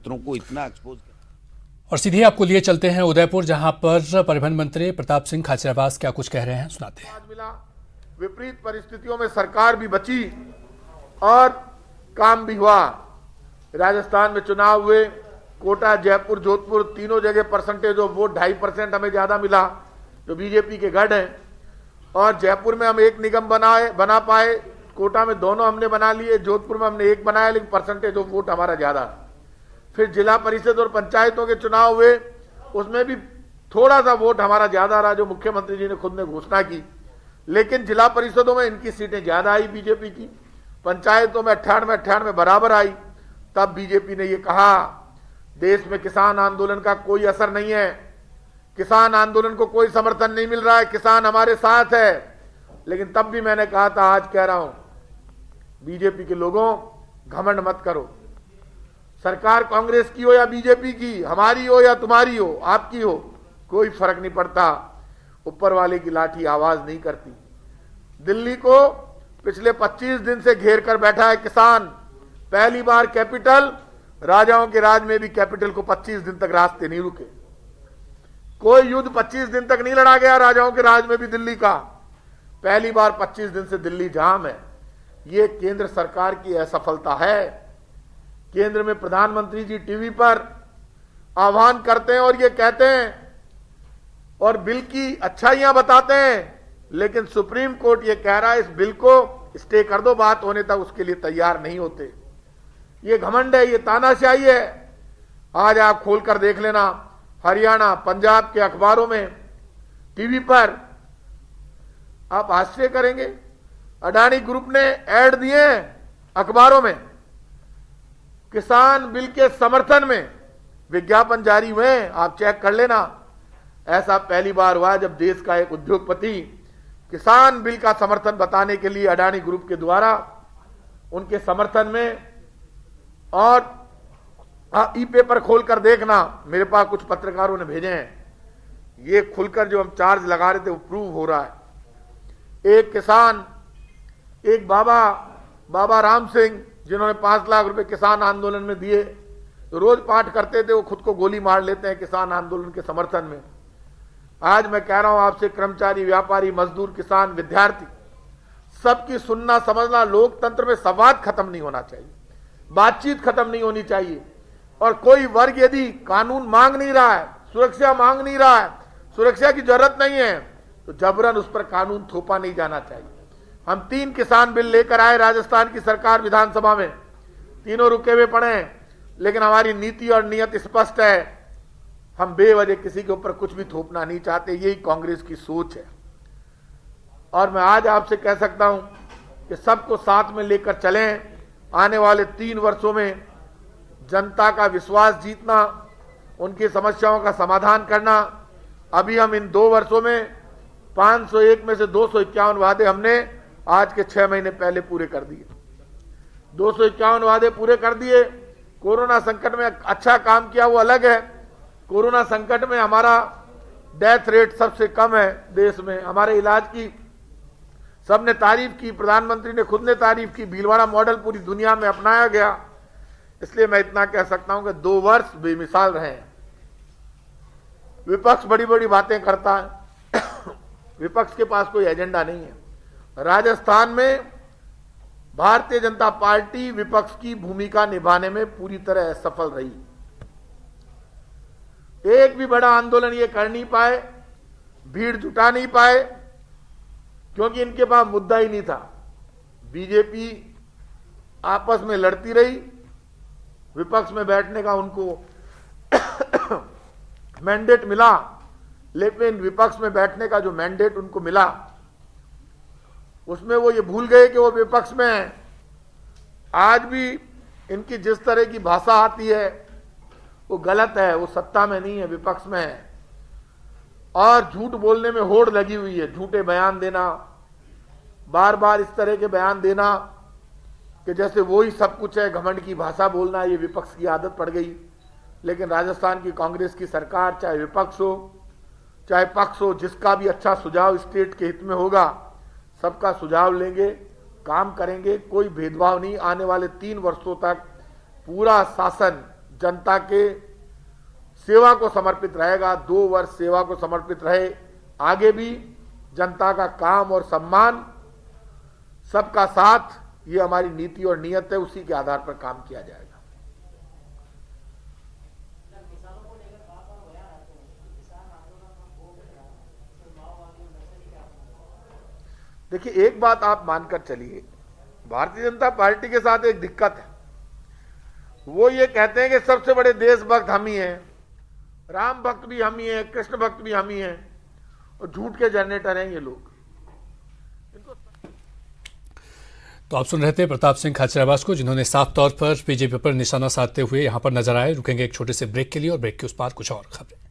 मित्रों को इतना एक्सपोज। और सीधे आपको लिए चलते हैं उदयपुर, जहां पर परिवहन मंत्री प्रताप सिंह खाचरियावास क्या कुछ कह रहे हैं, सुनाते हैं। मिला विपरीत परिस्थितियों में सरकार भी बची और काम भी हुआ। राजस्थान में चुनाव हुए, कोटा, जयपुर, जोधपुर तीनों जगह परसेंटेज ऑफ वोट 2.5% हमें ज्यादा मिला जो बीजेपी के गढ़ हैं। और जयपुर में हम एक निगम बना पाए, कोटा में दोनों हमने बना लिए, जोधपुर में हमने एक बनाया, लेकिन परसेंटेज ऑफ वोट हमारा ज्यादा। फिर जिला परिषद और पंचायतों के चुनाव हुए, उसमें भी थोड़ा सा वोट हमारा ज्यादा रहा जो मुख्यमंत्री जी ने खुद ने घोषणा की, लेकिन जिला परिषदों में इनकी सीटें ज्यादा आई बीजेपी की, पंचायतों में 98 बराबर आई। तब बीजेपी ने ये कहा देश में किसान आंदोलन का कोई असर नहीं है, किसान आंदोलन को कोई समर्थन नहीं मिल रहा है, किसान हमारे साथ है। लेकिन तब भी मैंने कहा था, आज कह रहा हूं, बीजेपी के लोगों घमंड मत करो। सरकार कांग्रेस की हो या बीजेपी की, हमारी हो या तुम्हारी हो, आपकी हो, कोई फर्क नहीं पड़ता। ऊपर वाले की लाठी आवाज नहीं करती। दिल्ली को पिछले 25 दिन से घेर कर बैठा है किसान। पहली बार कैपिटल, राजाओं के राज में भी कैपिटल को 25 दिन तक रास्ते नहीं रुके। कोई युद्ध 25 दिन तक नहीं लड़ा गया राजाओं के राज में भी दिल्ली का। पहली बार 25 दिन से दिल्ली जाम है। यह केंद्र सरकार की असफलता है। केंद्र में प्रधानमंत्री जी टीवी पर आह्वान करते हैं और ये कहते हैं और बिल की अच्छाइयां बताते हैं, लेकिन सुप्रीम कोर्ट ये कह रहा है इस बिल को स्टे कर दो, बात होने तक उसके लिए तैयार नहीं होते। ये घमंड है, ये तानाशाही है। आज आप खोलकर देख लेना, हरियाणा, पंजाब के अखबारों में, टीवी पर, आप आश्चर्य करेंगे। अडानी ग्रुप ने ऐड दिए अखबारों में, किसान बिल के समर्थन में विज्ञापन जारी हुए, आप चेक कर लेना। ऐसा पहली बार हुआ जब देश का एक उद्योगपति किसान बिल का समर्थन बताने के लिए अडानी ग्रुप के द्वारा उनके समर्थन में, और ई पेपर खोलकर देखना, मेरे पास कुछ पत्रकारों ने भेजे हैं, ये खुलकर जो हम चार्ज लगा रहे थे वो प्रूव हो रहा है। एक किसान, एक बाबा राम सिंह, जिन्होंने 5 लाख रुपए किसान आंदोलन में दिए, तो रोज पाठ करते थे, वो खुद को गोली मार लेते हैं किसान आंदोलन के समर्थन में। आज मैं कह रहा हूं आपसे, कर्मचारी, व्यापारी, मजदूर, किसान, विद्यार्थी, सबकी सुनना समझना। लोकतंत्र में संवाद खत्म नहीं होना चाहिए, बातचीत खत्म नहीं होनी चाहिए। और कोई वर्ग यदि कानून मांग नहीं रहा है, सुरक्षा मांग नहीं रहा है, सुरक्षा की जरूरत नहीं है, तो जबरन उस पर कानून थोपा नहीं जाना चाहिए। हम 3 किसान बिल लेकर आए राजस्थान की सरकार विधानसभा में, तीनों रुके हुए पड़े हैं, लेकिन हमारी नीति और नियत स्पष्ट है। हम बेवजह किसी के ऊपर कुछ भी थोपना नहीं चाहते, यही कांग्रेस की सोच है। और मैं आज आपसे कह सकता हूं कि सबको साथ में लेकर चलें। आने वाले 3 वर्षों में जनता का विश्वास जीतना, उनकी समस्याओं का समाधान करना। अभी हम इन 2 वर्षों में 501 में से 251 वादे हमने आज के 6 महीने पहले पूरे कर दिए। 251 वादे पूरे कर दिए। कोरोना संकट में अच्छा काम किया, वो अलग है। कोरोना संकट में हमारा डेथ रेट सबसे कम है देश में। हमारे इलाज की सबने तारीफ की, प्रधानमंत्री ने खुद ने तारीफ की। भीलवाड़ा मॉडल पूरी दुनिया में अपनाया गया। इसलिए मैं इतना कह सकता हूं कि 2 वर्ष बेमिसाल रहे। विपक्ष बड़ी बड़ी बातें करता है, विपक्ष के पास कोई एजेंडा नहीं है। राजस्थान में भारतीय जनता पार्टी विपक्ष की भूमिका निभाने में पूरी तरह असफल रही। एक भी बड़ा आंदोलन ये कर नहीं पाए, भीड़ जुटा नहीं पाए, क्योंकि इनके पास मुद्दा ही नहीं था। बीजेपी आपस में लड़ती रही, विपक्ष में बैठने का उनको मैंडेट मिला, लेकिन विपक्ष में बैठने का जो मैंडेट उनको मिला, उसमें वो ये भूल गए कि वो विपक्ष में है। आज भी इनकी जिस तरह की भाषा आती है वो गलत है। वो सत्ता में नहीं है, विपक्ष में है। और झूठ बोलने में होड़ लगी हुई है। झूठे बयान देना, बार बार इस तरह के बयान देना कि जैसे वो ही सब कुछ है, घमंड की भाषा बोलना, ये विपक्ष की आदत पड़ गई। लेकिन राजस्थान की कांग्रेस की सरकार, चाहे विपक्ष हो चाहे पक्ष हो, जिसका भी अच्छा सुझाव स्टेट के हित में होगा, सबका सुझाव लेंगे, काम करेंगे। कोई भेदभाव नहीं। आने वाले 3 वर्षों तक पूरा शासन जनता के सेवा को समर्पित रहेगा। 2 वर्ष सेवा को समर्पित रहे। आगे भी जनता का काम और सम्मान, सबका साथ, ये हमारी नीति और नियत है। उसी के आधार पर काम किया जाएगा। देखिए, एक बात आप मानकर चलिए, भारतीय जनता पार्टी के साथ एक दिक्कत है। वो ये कहते हैं कि सबसे बड़े देशभक्त हम ही हैं, राम भक्त भी हम ही हैं, कृष्ण भक्त भी हम ही हैं, और झूठ के जनरेटर हैं ये लोग। तो आप सुन रहे थे प्रताप सिंह खाचरियावास को, जिन्होंने साफ तौर पर बीजेपी पर निशाना साधते हुए यहां पर नजर आए। रुकेंगे एक छोटे से ब्रेक के लिए, और ब्रेक के उस पार कुछ और खबरें।